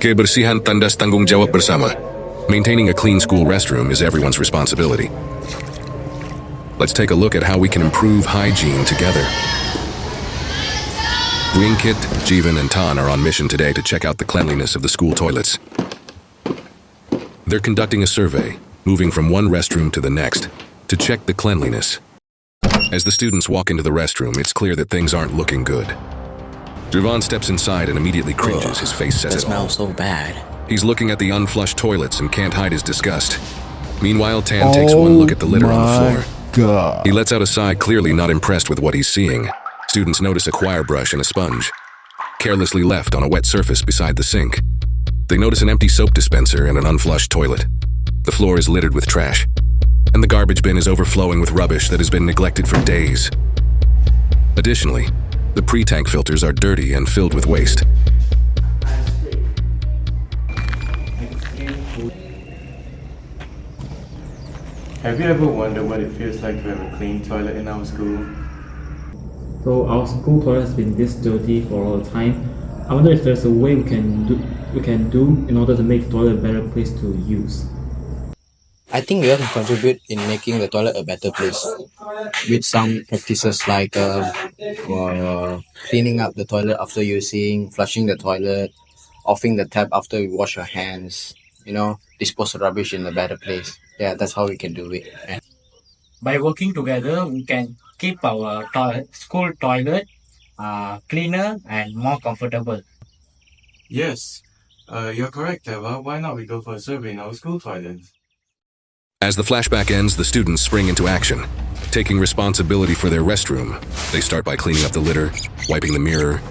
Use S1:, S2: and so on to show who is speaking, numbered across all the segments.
S1: Kebersihan Tandas Tanggungjawab Bersama. Maintaining a clean school restroom is everyone's responsibility. Let's take a look at how we can improve hygiene together. Weng Kit, Jeevender, and Tan are on mission today to check out the cleanliness of the school toilets. They're conducting a survey, moving from one restroom to the next, to check the cleanliness. As the students walk into the restroom, it's clear that things aren't looking good. Jeevender steps inside and immediately cringes. His face says it all.
S2: That smells so bad.
S1: He's looking at the unflushed toilets and can't hide his disgust. Meanwhile, Tan takes one look at the litter on the floor.
S3: God.
S1: He lets out a sigh, clearly not impressed with what he's seeing. Students notice a choir brush and a sponge, carelessly left on a wet surface beside the sink. They notice an empty soap dispenser and an unflushed toilet. The floor is littered with trash, and the garbage bin is overflowing with rubbish that has been neglected for days. Additionally, the pre-tank filters are dirty and filled with waste.
S4: Have you ever wondered what it feels like to have a clean toilet in our school?
S5: So our school toilet has been this dirty for all the time. I wonder if there's a way we can do in order to make the toilet a better place to use.
S2: I think we have to contribute in making the toilet a better place with some practices like cleaning up the toilet after using, flushing the toilet, offing the tap after we wash our hands, dispose the rubbish in a better place. Yeah, that's how we can do it. Yeah.
S6: By working together, we can keep our school toilet cleaner and more comfortable.
S4: Yes, you're correct, Theava. Why not we go for a survey in our school toilets?
S1: As the flashback ends, the students spring into action. Taking responsibility for their restroom, they start by cleaning up the litter, wiping the mirror,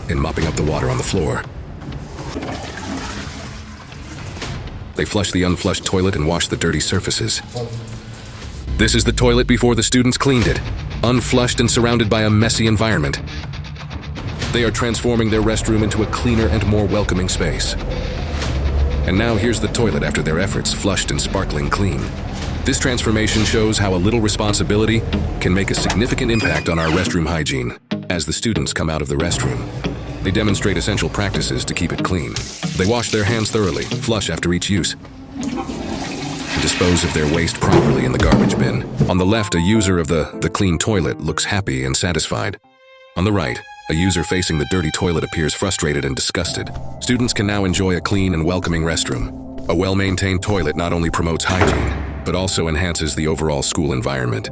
S1: and mopping up the water on the floor. They flush the unflushed toilet and wash the dirty surfaces. This is the toilet before the students cleaned it, unflushed and surrounded by a messy environment. They are transforming their restroom into a cleaner and more welcoming space. And now here's the toilet after their efforts, flushed and sparkling clean. This transformation shows how a little responsibility can make a significant impact on our restroom hygiene. As the students come out of the restroom, they demonstrate essential practices to keep it clean. They wash their hands thoroughly, flush after each use, and dispose of their waste properly in the garbage bin. On the left, a user of the clean toilet looks happy and satisfied. On the right, a user facing the dirty toilet appears frustrated and disgusted. Students can now enjoy a clean and welcoming restroom. A well-maintained toilet not only promotes hygiene, but also enhances the overall school environment.